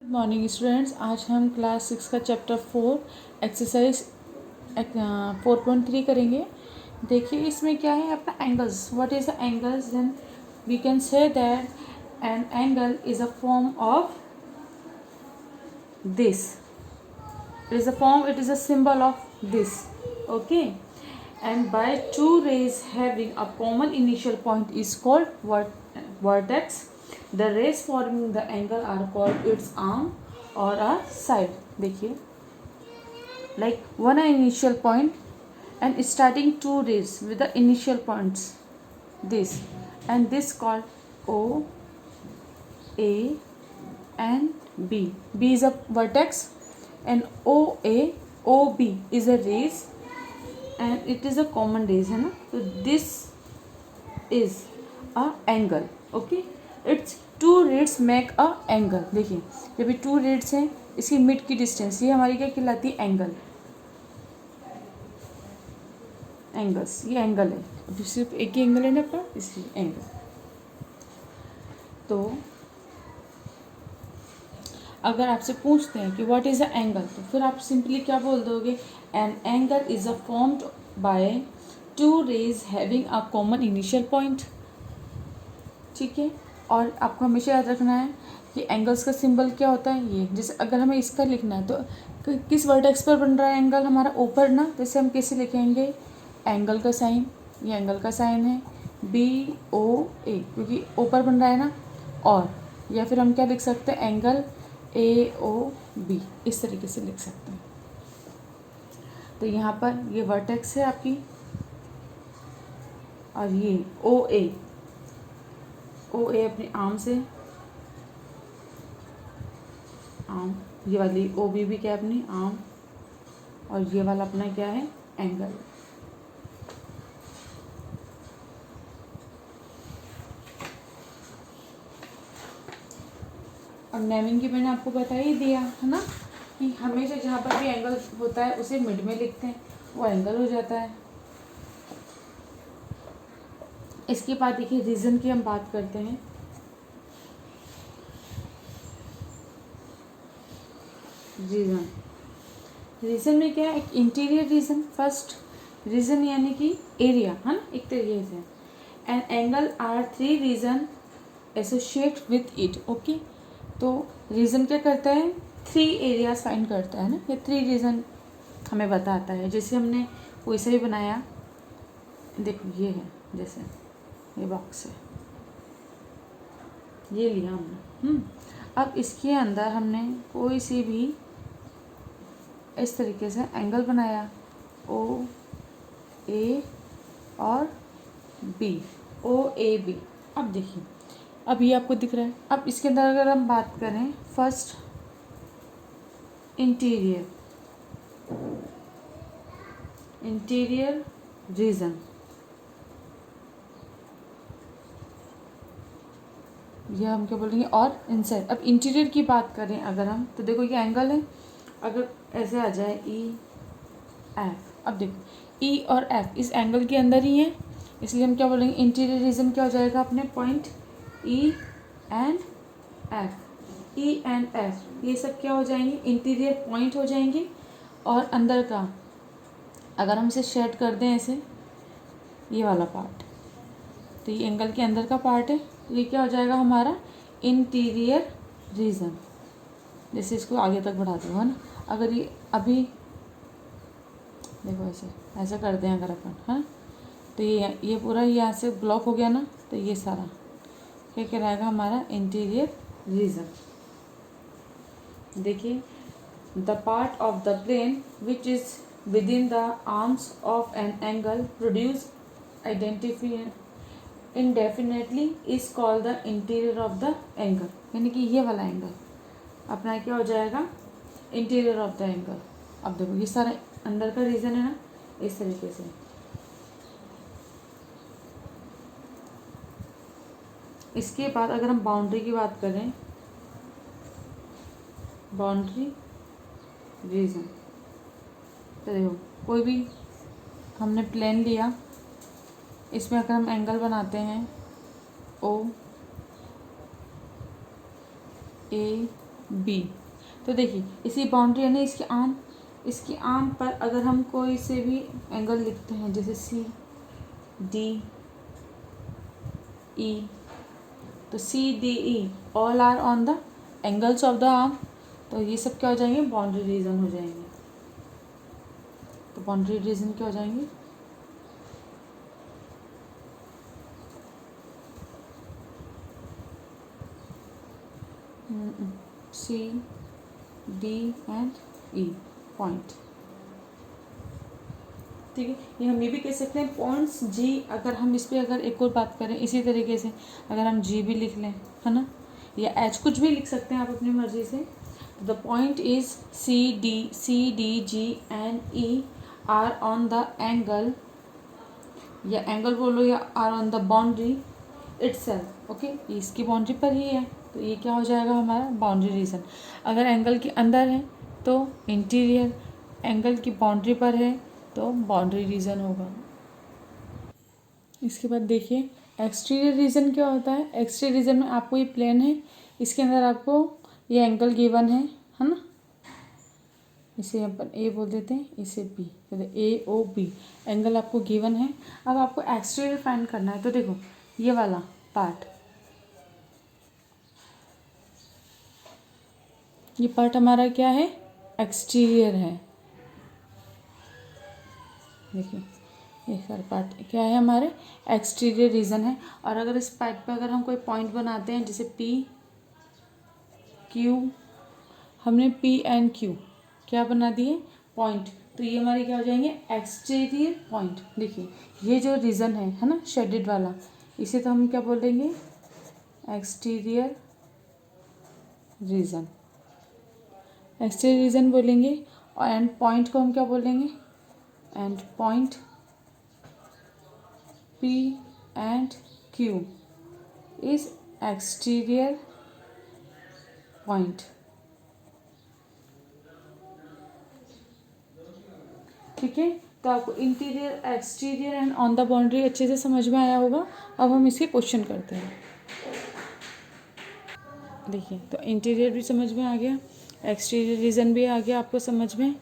Morning students, आज हम class 6 का चैप्टर 4 एक्सरसाइज 4.3 करेंगे। देखिए इसमें क्या है अपना angles. What is the angles? Then we can say that an angle is a form of this. It is a symbol of this. Okay, and by two rays having a common initial point is called vertex. The rays forming the angle are called its arm or a side. देखिए, like one initial point and starting two rays with the initial points, this and this called O, A and B. B is a vertex and OB is a rays and it is a common rays, है ना। तो this is a angle. Okay, it's two rays make a angle. देखिए जब ये to Reds हैं, इसकी mid की distance ये हमारी क्या कहलाती है? एंगल। एंगल्स, ये एंगल है। अभी सिर्फ एक ही एंगल है ना अपना, इसलिए एंगल। तो अगर आपसे पूछते हैं कि व्हाट इज़ अ एंगल, तो फिर आप सिंपली क्या बोल दोगे? An angle is a formed by two rays having a common initial point. ठीक है, और आपको हमेशा याद रखना है कि एंगल्स का सिंबल क्या होता है, ये। जैसे अगर हमें इसका लिखना है तो किस वर्टेक्स पर बन रहा है एंगल हमारा? ऊपर ना। जैसे हम कैसे लिखेंगे? एंगल का साइन, ये एंगल का साइन है BOA, क्योंकि ऊपर बन रहा है ना। और या फिर हम क्या लिख सकते हैं? एंगल AOB, इस तरीके से लिख सकते हैं। तो यहाँ पर ये वर्टेक्स है आपकी, और ये OA अपनी आर्म से, आर्म। ये वाली OB भी क्या है? अपनी आर्म। और ये वाला अपना क्या है? एंगल। और नेमिंग की मैंने आपको बता ही दिया है ना कि हमेशा जहाँ पर भी एंगल होता है उसे मिड में लिखते हैं, वो एंगल हो जाता है। इसके बाद देखिए रीजन की हम बात करते हैं। रीजन में क्या है? एक इंटीरियर रीजन। फर्स्ट रीजन यानी कि एरिया, है ना, एक तरीके से। And angle are three region associate with it. Okay, तो रीजन क्या करता है? थ्री एरियाज फाइंड करता है ना, ये थ्री रीजन हमें बताता है। जैसे हमने वैसे ही बनाया, देखो ये है, जैसे ये बॉक्स है, ये लिया हमने। अब इसके अंदर हमने कोई सी भी इस तरीके से एंगल बनाया, OA और B, OAB। अब देखिए, अब ये आपको दिख रहा है। अब इसके अंदर अगर हम बात करें, फर्स्ट इंटीरियर रीजन, ये हम क्या बोलेंगे? और इनसाइड। अब इंटीरियर की बात करें अगर हम, तो देखो ये एंगल है। अगर ऐसे आ जाए EF, अब देखो E और F इस एंगल के अंदर ही है, इसलिए हम क्या बोलेंगे? इंटीरियर रीजन क्या हो जाएगा अपने? पॉइंट E एंड F, ये सब क्या हो जाएंगे? इंटीरियर पॉइंट हो जाएंगे। और अंदर का अगर हम इसे शेड कर दें ऐसे, ये वाला पार्ट, तो ये एंगल के अंदर का पार्ट है, ये क्या हो जाएगा हमारा? Interior region. जैसे इसको आगे तक बढ़ा दो, है ना। अगर ये अभी देखो ऐसा कर दें अगर अपन, है, तो ये पूरा यहाँ से ब्लॉक हो गया ना, तो ये सारा क्या कहलाएगा? हमारा इंटीरियर रीजन। देखिए, the part of the plane which is within the arms of an angle produce indefinitely is called the interior of the angle। यानी कि ये वाला एंगल अपना क्या हो जाएगा? Interior of the angle. अब देखो ये सारा अंदर का रीजन है ना, इस तरीके से। इसके बाद अगर हम बाउंड्री की बात करें, बाउंड्री रीजन, तो देखो कोई भी हमने प्लेन लिया, इसमें अगर हम एंगल बनाते हैं OA बी। तो देखिए इसी बाउंड्री है ना, इसकी आर्म पर अगर हम कोई से भी एंगल लिखते हैं जैसे सी डी ई, तो C D E all are on the angles of the arm, तो ये सब क्या हो जाएंगे, बाउंड्री रीजन हो जाएंगे। तो बाउंड्री रीजन क्या हो जाएंगे, C D and E point. ठीक है, ये हम ये भी कह सकते हैं पॉइंट्स जी। अगर हम इस पर अगर एक और बात करें इसी तरीके से, अगर हम जी भी लिख लें, है ना, या एच कुछ भी लिख सकते हैं आप अपनी मर्जी से। The point is C D G and E are on the angle, या एंगल बोलो या are on the boundary itself. Okay, इसकी बाउंड्री पर ही है, तो ये क्या हो जाएगा हमारा बाउंड्री रीजन। अगर एंगल के अंदर है तो इंटीरियर, एंगल की बाउंड्री पर है तो बाउंड्री रीजन होगा। इसके बाद देखिए एक्सटीरियर रीजन क्या होता है। एक्सटीरियर रीजन में आपको ये प्लेन है, इसके अंदर आपको ये एंगल गिवन है ना, इसे अपन ए बोल देते हैं, इसे B, A O B angle आपको गिवन है। अब आपको एक्सटीरियर फाइंड करना है, तो देखो ये वाला पार्ट, ये पार्ट हमारा क्या है, एक्सटीरियर है। देखिए ये सारा पार्ट क्या है, हमारे एक्सटीरियर रीजन है। और अगर इस पार्ट पे अगर हम कोई पॉइंट बनाते हैं जैसे पी क्यू, हमने पी एंड क्यू क्या बना दिए, पॉइंट, तो ये हमारे क्या हो जाएंगे, एक्सटीरियर पॉइंट। देखिए ये जो रीजन है ना शेडेड वाला, इसे तो हम क्या बोलेंगे, एक्सटीरियर रीजन, एक्सटीरियर रीजन बोलेंगे। और एंड पॉइंट को हम क्या बोलेंगे, and point P and Q is exterior point। ठीक है, तो आपको interior, exterior and on the boundary अच्छे से समझ में आया होगा। अब हम इसके क्वेश्चन करते हैं। देखिए तो इंटीरियर भी समझ में आ गया, एक्सटीरियर रीजन भी आ गया आपको समझ में।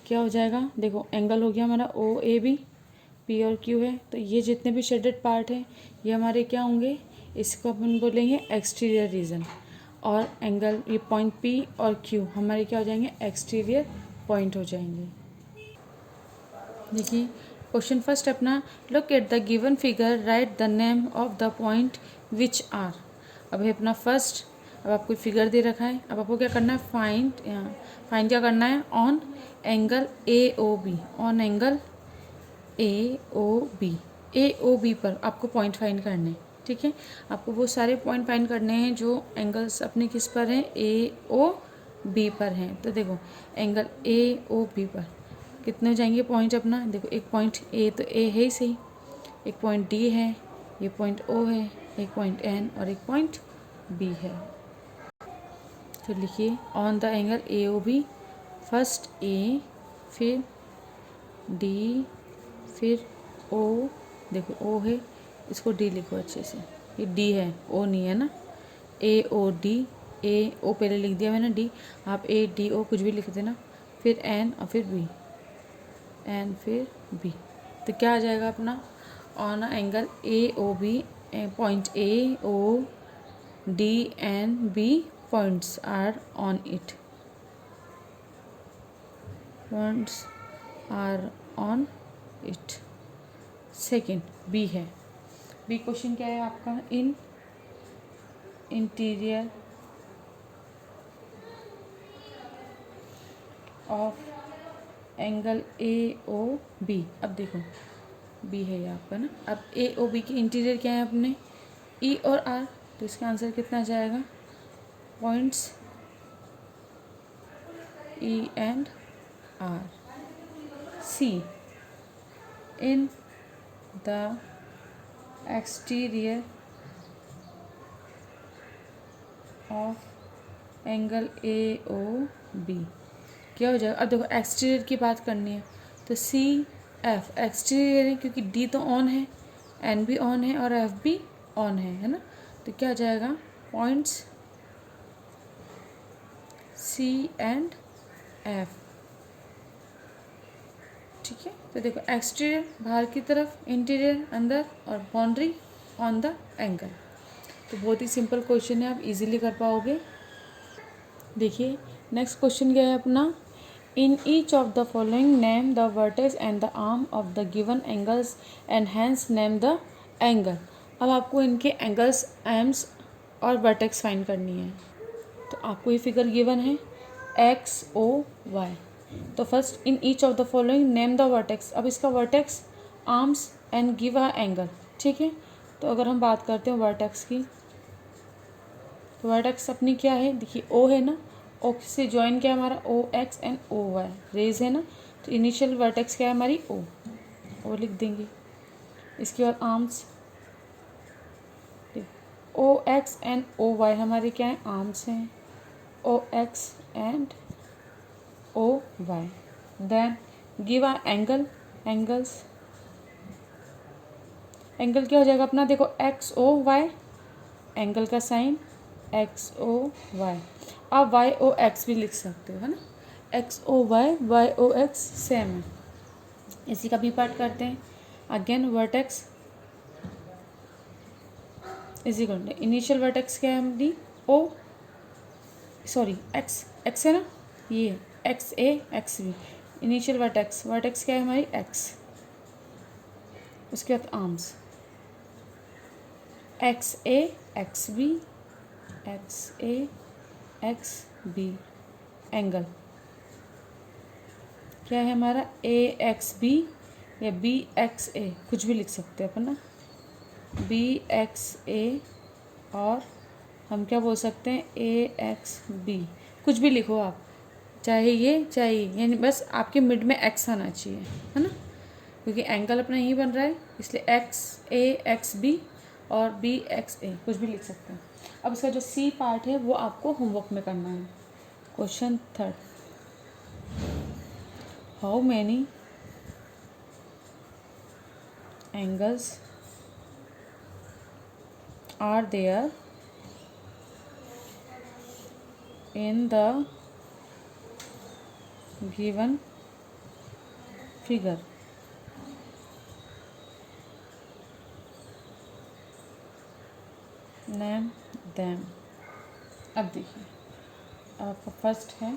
क्या हो जाएगा, देखो एंगल हो गया हमारा ओ ए बी, पी और क्यू है, तो ये जितने भी शेडेड पार्ट हैं ये हमारे क्या होंगे, इसको अपन बोलेंगे एक्सटीरियर रीजन। और एंगल ये पॉइंट पी और क्यू हमारे क्या हो जाएंगे, एक्सटीरियर पॉइंट हो जाएंगे। देखिए क्वेश्चन फर्स्ट अपना, look at the given figure, write the name of the point which are. अब है अपना फर्स्ट, अब आपको फिगर दे रखा है, अब आपको क्या करना है, फाइंड क्या करना है, on angle A O B, on angle A O B, A O B पर आपको पॉइंट फाइंड करने हैं। ठीक है, आपको वो सारे पॉइंट फाइंड करने हैं जो एंगल्स अपने किस पर हैं, ए ओ बी पर हैं। तो देखो एंगल ए ओ बी पर कितने हो जाएंगे पॉइंट अपना, देखो एक पॉइंट ए, तो ए है ही सही, एक पॉइंट डी है, ये पॉइंट ओ है, एक पॉइंट एन और एक पॉइंट बी है। तो लिखिए on the angle A O B, first A, फिर डी, फिर ओ, देखो ओ है, इसको डी लिखो अच्छे से, ये डी है, ओ नहीं है ना, ए ओ डी, ए ओ पहले लिख दिया मैंने, डी, आप ए डी ओ कुछ भी लिख देना, फिर एन और फिर बी, एन फिर बी। तो क्या आ जाएगा अपना, on angle A O B, point A O D and B points are on it, points are on it. Second B है, बी क्वेश्चन क्या है आपका, in interior of angle A O B. अब देखो बी है ये आपका ना, अब ए ओ बी के इंटीरियर क्या है अपने, ई और आर, तो इसका आंसर कितना जाएगा, points E and R. C in the exterior of angle A O B क्या हो जाएगा। अब देखो एक्सटीरियर की बात करनी है, तो सी एफ एक्सटीरियर है क्योंकि डी तो ऑन है, एन भी ऑन है और एफ भी ऑन है ना, तो क्या हो जाएगा, पॉइंट्स C and F। ठीक है, तो देखो एक्सटीरियर बाहर की तरफ, इंटीरियर अंदर, और बाउंड्री ऑन द एंगल। तो बहुत ही सिंपल क्वेश्चन है, आप इजीली कर पाओगे। देखिए नेक्स्ट क्वेश्चन क्या है अपना, in each of the following name the vertex and the arm of the given angles and hence name the angle. अब आपको इनके एंगल्स, आर्म्स और वर्टेक्स फाइंड करनी है। तो आपको ये फिगर गिवन है एक्स ओ वाई। तो first in each of the following name the vertex. अब इसका vertex, arms and give a angle. ठीक है, तो अगर हम बात करते हैं वर्टेक्स की, तो वर्टेक्स अपनी क्या है, देखिए ओ है ना, ओ से ज्वाइन क्या है हमारा O X and O Y, rays है ना, तो इनिशियल वर्टेक्स क्या है हमारी ओ लिख देंगे। इसके बाद arms, O X and O Y हमारे क्या है, आर्म्स हैं, O X and O Y. Then give a angle, angles, angle क्या हो जाएगा अपना, देखो एक्स ओ वाई, एंगल का साइन एक्स ओ वाई। आप वाई ओ एक्स भी लिख सकते हो, है ना, X O Y O X same है। इसी का भी पार्ट करते हैं। अगेन वर्टेक्स इजी करते, इनिशियल वर्टेक्स क्या है हमारी ओ, सॉरी एक्स है ना, ये X A X B, initial vertex, vertex क्या है हमारी एक्स। उसके बाद arms X A X B, X A X B, angle क्या है हमारा ए एक्स बी या बी एक्स ए, कुछ भी लिख सकते हैं अपन ना, बी एक्स ए, और हम क्या बोल सकते हैं ए एक्स बी, कुछ भी लिखो आप, चाहे ये चाहे ये, यानी बस आपके मिड में एक्स आना चाहिए, है ना, क्योंकि एंगल अपना यही बन रहा है, इसलिए एक्स ए एक्स बी और बी एक्स ए, कुछ भी लिख सकते हैं। अब इसका जो सी पार्ट है वो आपको होमवर्क में करना है। Question 3, how many angles are there in the given figure। name them। अब देखिए आपका फर्स्ट है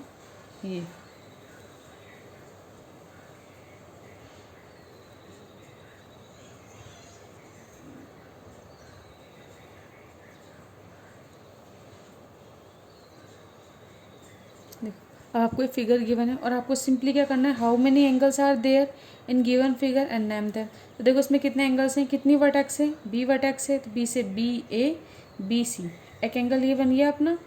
ये, अब आपको एक फिगर गिवन है और आपको सिंपली क्या करना है, how many angles are there in given figure and name them. तो देखो इसमें कितने एंगल्स हैं, कितनी वर्टेक्स है, बी वर्टेक्स है, तो बी से बी ए बी सी, एक एंगल ये बन गया अपना।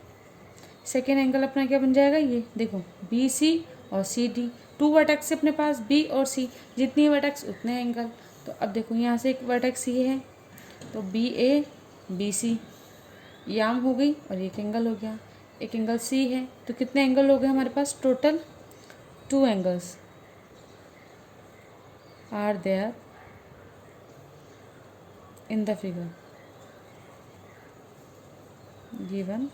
सेकेंड एंगल अपना क्या बन जाएगा, ये देखो बी सी और सी डी, टू वर्टेक्स है अपने पास बी और सी, जितनी वर्टेक्स उतने एंगल। तो अब देखो यहाँ से एक वर्टेक्स ये है, तो बी ए बी सी, ये आर्म हो गई और एक एंगल हो गया, एक एंगल सी है, तो कितने एंगल हो गए हमारे पास, total 2 angles are there in the figure, given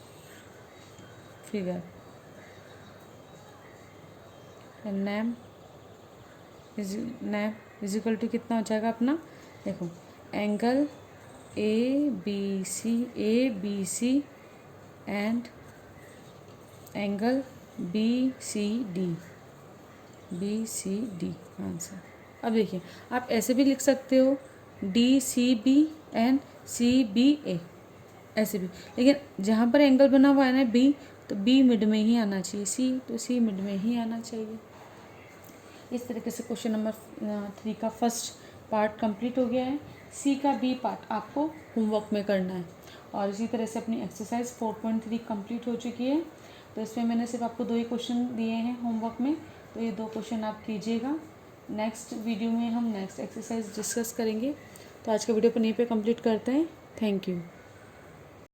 figure. Name is equal to कितना हो जाएगा अपना, देखो angle A B C and angle B C D answer. अब देखिए आप ऐसे भी लिख सकते हो D C B and C B A, ऐसे भी, लेकिन जहाँ पर एंगल बना हुआ है ना बी, तो बी मिड में ही आना चाहिए, सी तो सी मिड में ही आना चाहिए। इस तरीके से क्वेश्चन नंबर 3 का फर्स्ट पार्ट कंप्लीट हो गया है। सी का बी पार्ट आपको होमवर्क में करना है। और इसी तरह से अपनी एक्सरसाइज 4.3 कंप्लीट हो चुकी है। तो इसमें मैंने सिर्फ आपको 2 ही क्वेश्चन दिए हैं होमवर्क में, तो ये 2 क्वेश्चन आप कीजिएगा। नेक्स्ट वीडियो में हम नेक्स्ट एक्सरसाइज डिस्कस करेंगे। तो आज का वीडियो अपन यहीं पे कंप्लीट करते हैं। Thank you.